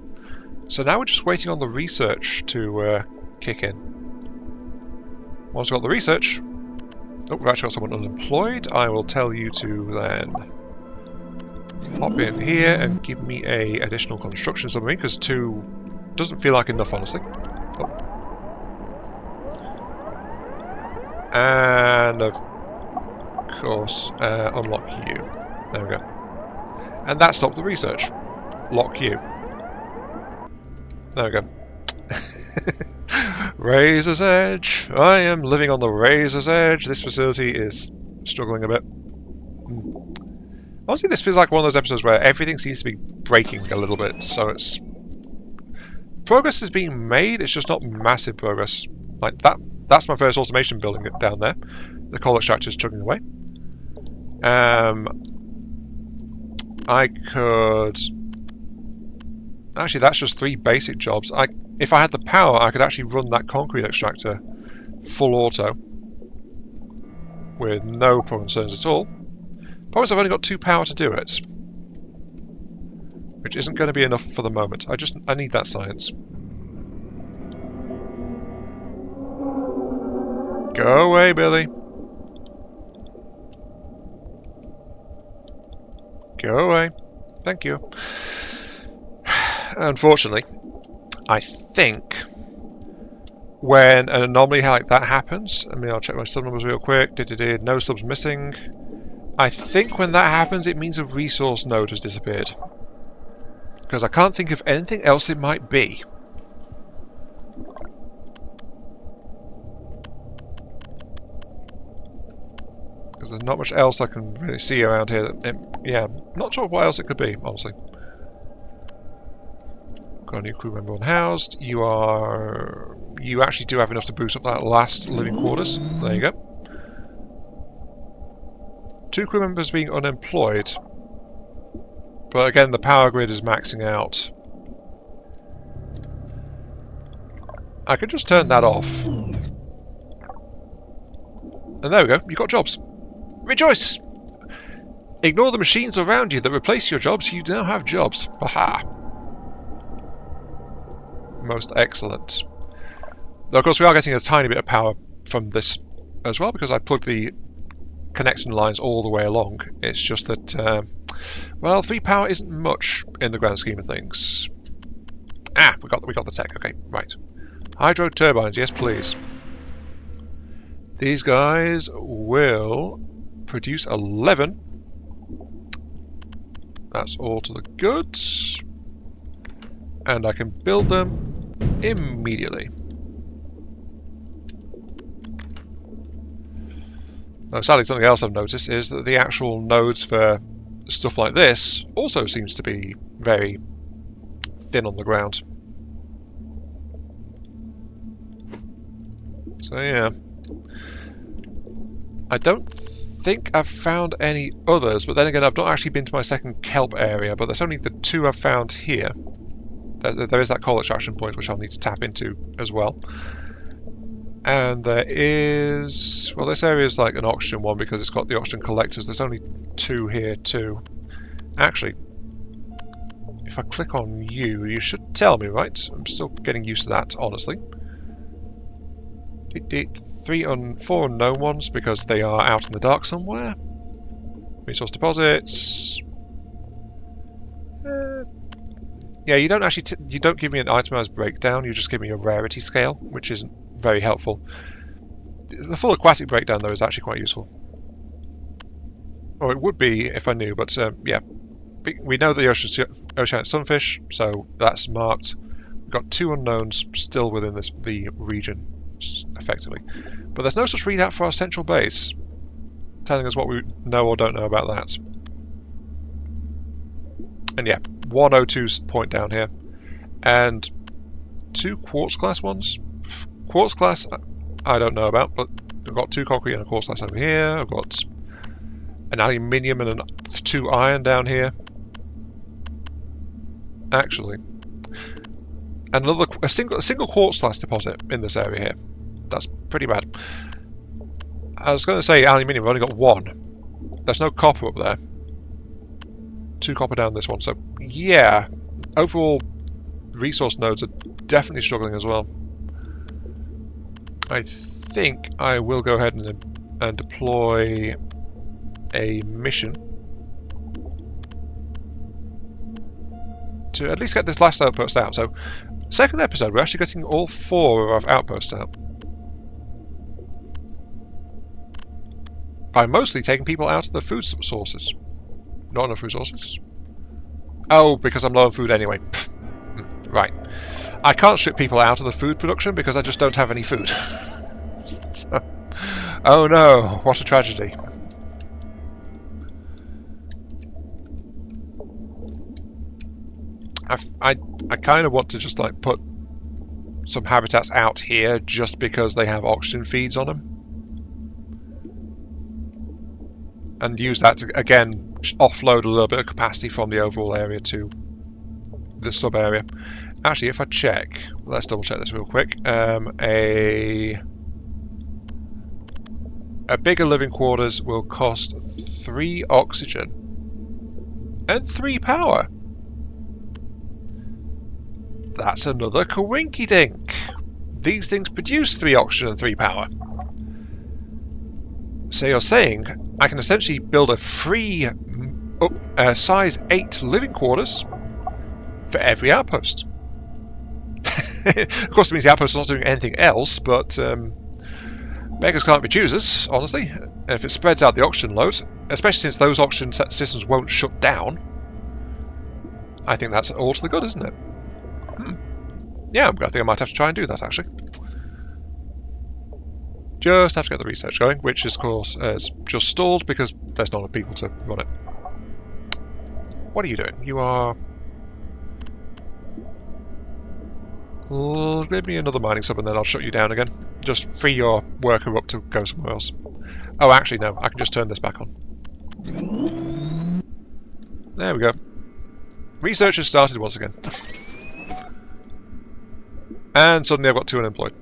So now we're just waiting on the research to kick in. Once we've got the research... Oh, we've actually got someone unemployed. I will tell you to then hop in here and give me a additional construction submarine, because 2 doesn't feel like enough, honestly. Oh. And of course, unlock you. There we go. And that stopped the research. Lock you. There we go. Razor's Edge. I am living on the Razor's Edge. This facility is struggling a bit. Honestly, this feels like one of those episodes where everything seems to be breaking a little bit, so it's... Progress is being made, it's just not massive progress. Like, that's my first automation building down there. The coal extractor is chugging away. I could... Actually, that's just 3 basic jobs. If I had the power, I could actually run that concrete extractor full auto with no concerns at all. Problem is I've only got 2 power to do it, which isn't going to be enough for the moment. I need that science. Go away, Billy. Go away. Thank you. Unfortunately, I think when an anomaly like that happens, I mean, I'll check my sub numbers real quick. No subs missing. I think when that happens, it means a resource node has disappeared. Because I can't think of anything else it might be. Because there's not much else I can really see around here. Yeah, not sure what else it could be, honestly. Got a new crew member unhoused. You actually do have enough to boost up that last living quarters. There you go. 2 crew members being unemployed. But again, the power grid is maxing out. I could just turn that off. And there we go, you've got jobs. Rejoice! Ignore the machines around you that replace your jobs. You now have jobs. Aha. Most excellent. Though, of course, we are getting a tiny bit of power from this as well, because I plugged the connection lines all the way along. It's just that, well, 3 power isn't much in the grand scheme of things. Ah, we got the tech. Okay, right. Hydro turbines, yes, please. These guys will produce 11. That's all to the goods. And I can build them immediately. Now, sadly, something else I've noticed is that the actual nodes for stuff like this also seems to be very thin on the ground. So yeah, I don't think I've found any others, but then again, I've not actually been to my second kelp area, but there's only the 2 I've found here. There is that coal extraction point, which I'll need to tap into as well. And there is... well, this area is like an oxygen one because it's got the oxygen collectors. There's only 2 here too. Actually, if I click on you, you should tell me, right? I'm still getting used to that, honestly. 4 unknown ones because they are out in the dark somewhere. Resource deposits. Yeah, you don't actually you don't give me an itemized breakdown. You just give me a rarity scale, which isn't very helpful. The full aquatic breakdown though is actually quite useful. Or it would be if I knew, but yeah, we know the oceanic sunfish, so that's marked. We've got 2 unknowns still within the region, effectively. But there's no such readout for our central base, telling us what we know or don't know about that. And yeah, 102 point down here, and 2 quartz class ones. Quartz class, I don't know about, but I've got 2 concrete and a quartz class over here. I've got an aluminium and 2 iron down here. Actually, and a single quartz class deposit in this area here. That's pretty bad. I was going to say aluminium. I've only got 1. There's no copper up there. 2 copper down this one. So yeah, overall resource nodes are definitely struggling as well. I think I will go ahead and deploy a mission to at least get this last outpost out. So, second episode, we're actually getting all 4 of our outposts out. By mostly taking people out of the food sources. Not enough food sources. Oh, because I'm low on food anyway. Right. I can't strip people out of the food production because I just don't have any food. So, oh no, what a tragedy. I kind of want to just like put some habitats out here just because they have oxygen feeds on them. And use that to, again, offload a little bit of capacity from the overall area to the sub-area. Actually, if I check, let's double check this real quick. A bigger living quarters will cost 3 oxygen and 3 power. That's another coinky-dink. These things produce 3 oxygen and 3 power. So you're saying I can essentially build a free size 8 living quarters for every outpost. Of course, it means the outpost is not doing anything else, but beggars can't be choosers, honestly. And if it spreads out the oxygen load, especially since those oxygen systems won't shut down, I think that's all to the good, isn't it? Yeah, I think I might have to try and do that, actually. Just have to get the research going, which, of course, has just stalled because there's not enough people to run it. What are you doing? You are... give me another mining sub and then I'll shut you down again. Just free your worker up to go somewhere else. Oh, actually, no. I can just turn this back on. There we go. Research has started once again. And suddenly I've got 2 unemployed.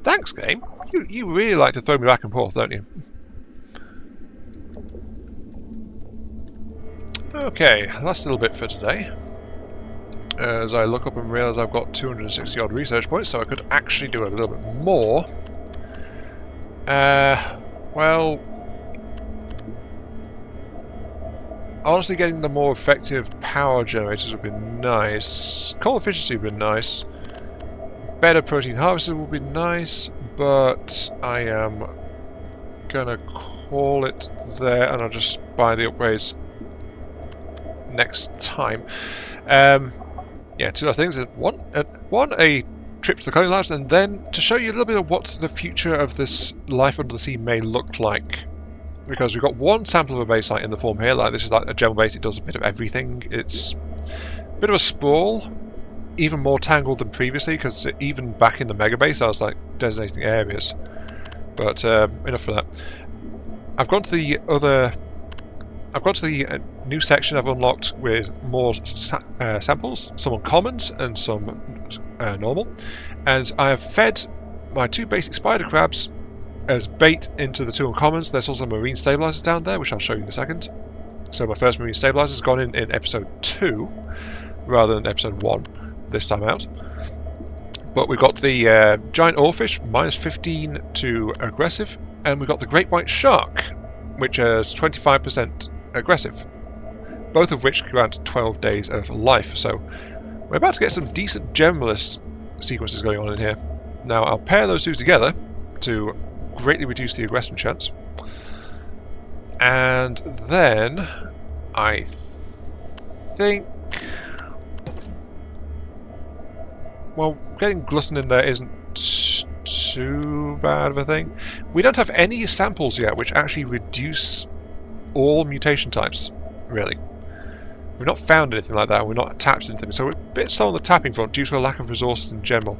Thanks, game. You really like to throw me back and forth, don't you? Okay, last little bit for today. As I look up and realise I've got 260 odd research points, so I could actually do a little bit more. Well, honestly, getting the more effective power generators would be nice. Coal efficiency would be nice. Better protein harvester would be nice, but I am gonna call it there, and I'll just buy the upgrades next time. Yeah, two last things. One, a trip to the cloning labs, and then to show you a little bit of what the future of this life under the sea may look like. Because we've got one sample of a base site in the form here. Like, this is like a general base. It does a bit of everything. It's a bit of a sprawl, even more tangled than previously, because even back in the mega base I was like designating areas. But enough for that. I've gone to the new section I've unlocked with more samples, some uncommons and some normal, and I have fed my two basic spider crabs as bait into the two uncommons. There's also marine stabilizers down there, which I'll show you in a second. So my first marine stabilizer has gone in episode 2 rather than episode 1 this time out. But we've got the giant oarfish, minus 15 to aggressive, and we've got the great white shark, which has 25% aggressive, both of which grant 12 days of life. So we're about to get some decent generalist sequences going on in here. Now I'll pair those two together to greatly reduce the aggression chance, and then I think, well, getting glutton in there isn't too bad of a thing. We don't have any samples yet which actually reduce all mutation types, really. We've not found anything like that, we're not tapped into them, so we're a bit slow on the tapping front due to a lack of resources in general.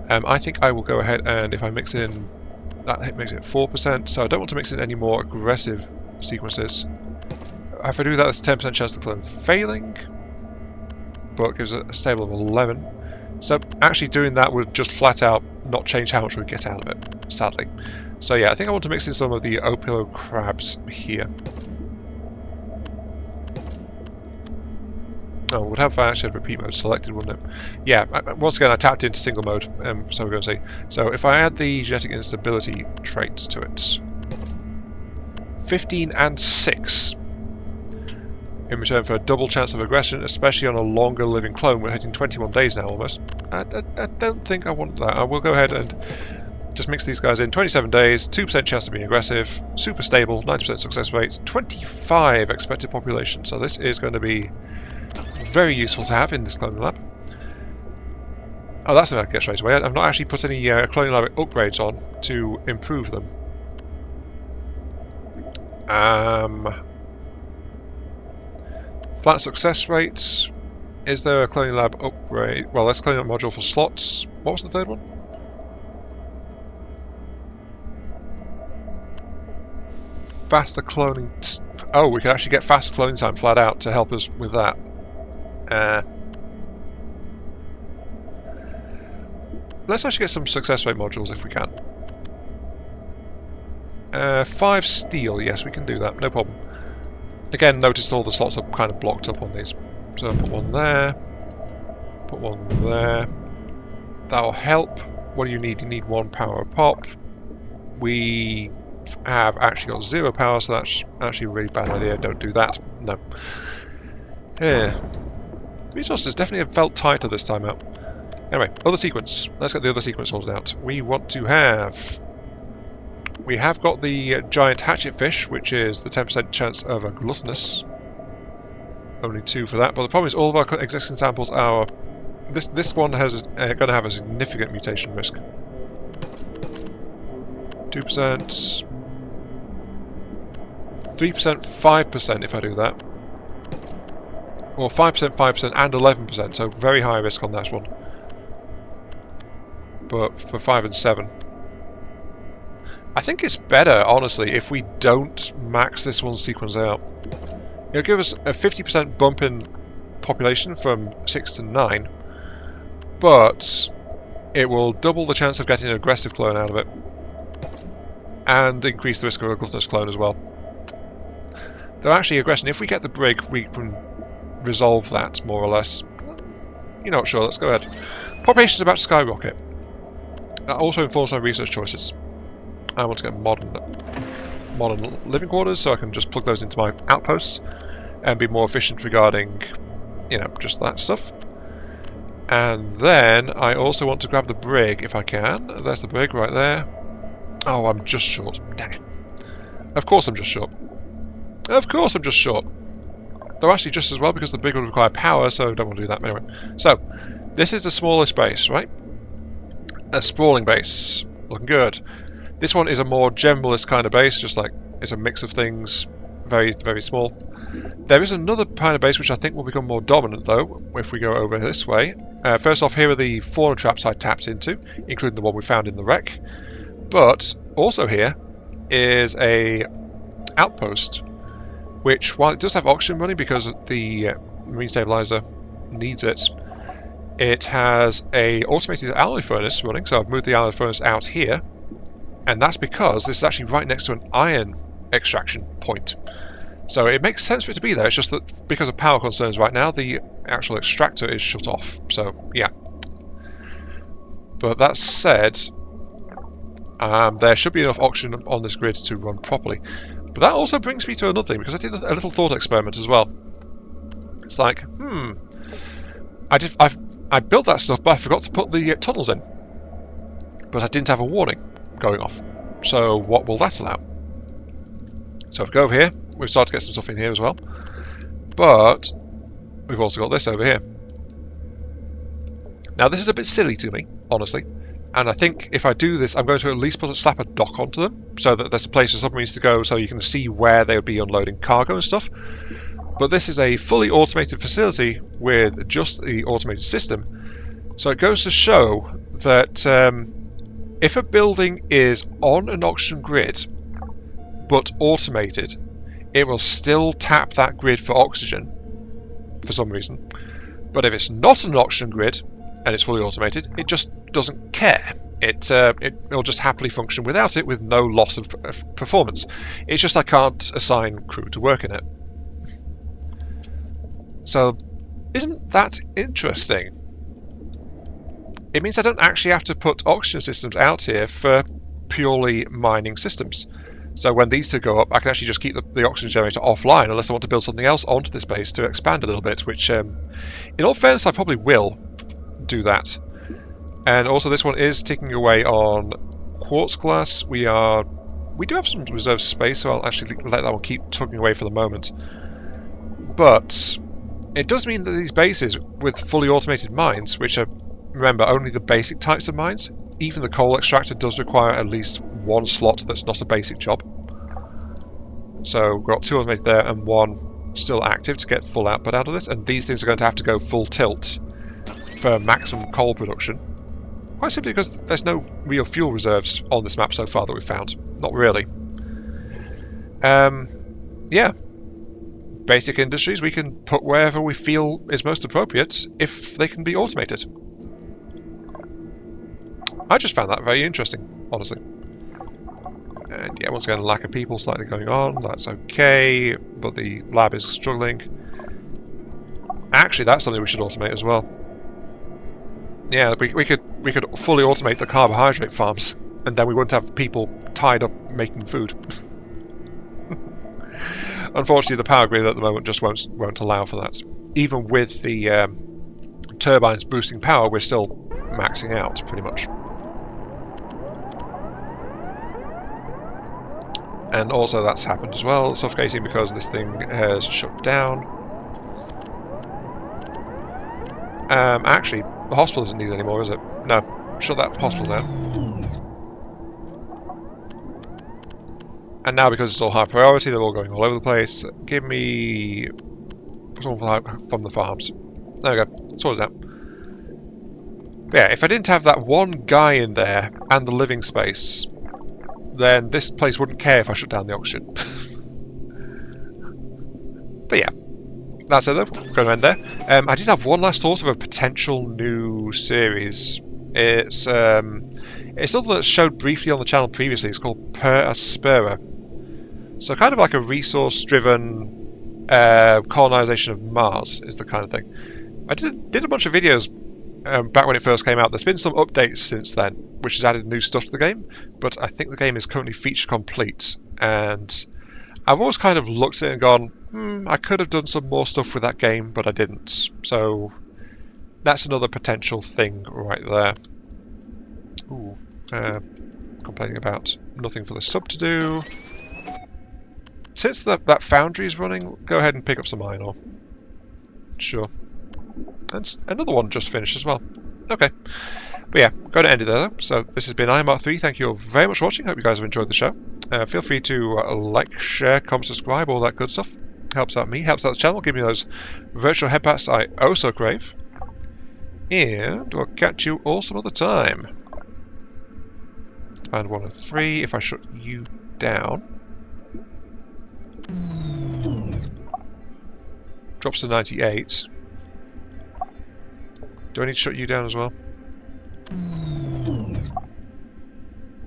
I think I will go ahead and if I mix in, that makes it 4%, so I don't want to mix in any more aggressive sequences. If I do that, there's a 10% chance of the clone failing, but it gives a stable of 11. So actually doing that would just flat out not change how much we get out of it, sadly. So yeah, I think I want to mix in some of the Opilo crabs here. Oh, would have actually had repeat mode selected, wouldn't it? Yeah, once again I tapped into single mode, so we're going to see. So if I add the genetic instability trait to it, 15 and 6, in return for a double chance of aggression, especially on a longer living clone. We're hitting 21 days now almost. I don't think I want that. I will go ahead and just mix these guys in. 27 days, 2% chance of being aggressive, super stable, 90% success rates, 25 expected population. So this is going to be very useful to have in this cloning lab. Oh, that's what I get straight away. I've not actually put any cloning lab upgrades on to improve them. Flat success rates. Is there a cloning lab upgrade? Well, let's cloning up module for slots. What was the third one? Faster cloning. Oh, we can actually get fast cloning time flat out to help us with that. Let's actually get some success rate modules if we can. 5 steel, yes, we can do that, no problem. Again, notice all the slots are kind of blocked up on these. So I'll put one there, put one there. That'll help. What do you need? You need 1 power pop. We have actually got 0 power, so that's actually a really bad idea. Don't do that. No. Yeah. Resources definitely have felt tighter this time out. Anyway, other sequence. Let's get the other sequence sorted out. We want to have... We have got the giant hatchet fish, which is the 10% chance of a gluttonous. Only 2 for that, but the problem is all of our existing samples are... This one has going to have a significant mutation risk. 2%... 3%, 5% if I do that. Or 5%, 5% and 11%, so very high risk on that one. But for 5 and 7. I think it's better, honestly, if we don't max this one sequence out. It'll give us a 50% bump in population from 6 to 9, but it will double the chance of getting an aggressive clone out of it, and increase the risk of a gluttonous clone as well. They're actually aggressing. If we get the brig, we can resolve that, more or less. You're not sure, let's go ahead. Population is about to skyrocket. That also informs my research choices. I want to get modern living quarters, so I can just plug those into my outposts and be more efficient regarding, you know, just that stuff. And then I also want to grab the brig if I can. There's the brig right there. Oh, I'm just short. Dang it. Of course I'm just short. Of course I'm just short. Though actually just as well, because the brig would require power, so I don't want to do that anyway. So, this is the smallest base, right? A sprawling base. Looking good. This one is a more generalist kind of base, just like it's a mix of things. Very, very small. There is another kind of base which I think will become more dominant, though, if we go over this way. First off, here are the fauna traps I tapped into, including the one we found in the wreck. But also here is a outpost, which, while it does have oxygen running because the marine stabilizer needs it, it has a automated alloy furnace running, so I've moved the alloy furnace out here, and that's because this is actually right next to an iron extraction point. So it makes sense for it to be there, it's just that because of power concerns right now, the actual extractor is shut off, so yeah. But that said, there should be enough oxygen on this grid to run properly. But that also brings me to another thing, because I did a little thought experiment as well. It's like, I built that stuff, but I forgot to put the tunnels in. But I didn't have a warning going off. So what will that allow? So if we go over here, we've started to get some stuff in here as well. But we've also got this over here. Now this is a bit silly to me, honestly. And I think if I do this, I'm going to at least slap a dock onto them, so that there's a place for submarines to go, so you can see where they would be unloading cargo and stuff. But this is a fully automated facility with just the automated system. So it goes to show that if a building is on an oxygen grid, but automated, it will still tap that grid for oxygen, for some reason. But if it's not an oxygen grid, and it's fully automated, it just doesn't care. It'll just happily function without it, with no loss of performance. It's just I can't assign crew to work in it. So, isn't that interesting? It means I don't actually have to put oxygen systems out here for purely mining systems. So when these two go up, I can actually just keep the oxygen generator offline, unless I want to build something else onto this base to expand a little bit, which, in all fairness, I probably will do that. And also this one is ticking away on quartz glass. We do have some reserve space, so I'll actually let that one keep tugging away for the moment. But it does mean that these bases with fully automated mines, which are, remember, only the basic types of mines, even the coal extractor does require at least one slot that's not a basic job. So we've got 2 automated there and 1 still active to get full output out of this, and these things are going to have to go full tilt for maximum coal production. Quite simply because there's no real fuel reserves on this map so far that we've found. Not really. Yeah. Basic industries we can put wherever we feel is most appropriate if they can be automated. I just found that very interesting, honestly. And yeah, once again, lack of people slightly going on. That's okay, but the lab is struggling. Actually, that's something we should automate as well. Yeah, we could fully automate the carbohydrate farms, and then we wouldn't have people tied up making food. Unfortunately, the power grid at the moment just won't allow for that. Even with the turbines boosting power, we're still maxing out pretty much. And also that's happened as well, suffocating because this thing has shut down. Actually, the hospital isn't needed anymore, is it? No, shut that hospital down. And now, because it's all high priority, they're all going all over the place. Give me someone from the farms. There we go, sort it out. But yeah, if I didn't have that one guy in there and the living space, then this place wouldn't care if I shut down the oxygen. But yeah, that's it though. We're going to end there. I did have one last thought of a potential new series. It's something that's showed briefly on the channel previously. It's called Per Aspera. So kind of like a resource-driven colonization of Mars is the kind of thing. I did a bunch of videos back when it first came out. There's been some updates since then, which has added new stuff to the game, but I think the game is currently feature complete, and I've always kind of looked at it and gone, I could have done some more stuff with that game, but I didn't. So that's another potential thing right there. Ooh, complaining about nothing for the sub to do. Since that foundry is running, go ahead and pick up some iron ore. Sure. And another one just finished as well. Okay. But yeah, going to end it there. So this has been IMark3. Thank you all very much for watching. Hope you guys have enjoyed the show. Feel free to like, share, comment, subscribe, all that good stuff. Helps out me, helps out the channel. Give me those virtual headbats I oh so crave. And we'll catch you all some other time. Band 103. If I shut you down, drops to 98. Do I need to shut you down as well?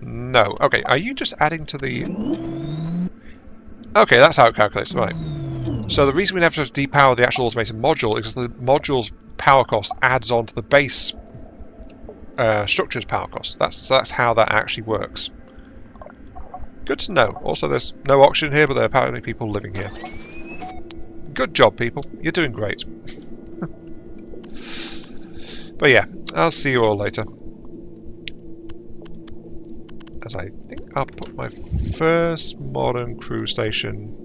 No. Okay, are you just adding to the... Okay, that's how it calculates, right. So the reason we never have to depower the actual automated module is because the module's power cost adds on to the base structure's power cost. That's how that actually works. Good to know. Also, there's no oxygen here, but there are apparently people living here. Good job, people. You're doing great. But yeah, I'll see you all later. As I think I'll put my first modern crew station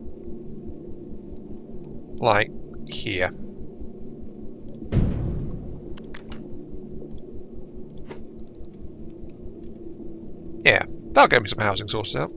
like here. Yeah, that'll get me some housing sorted out.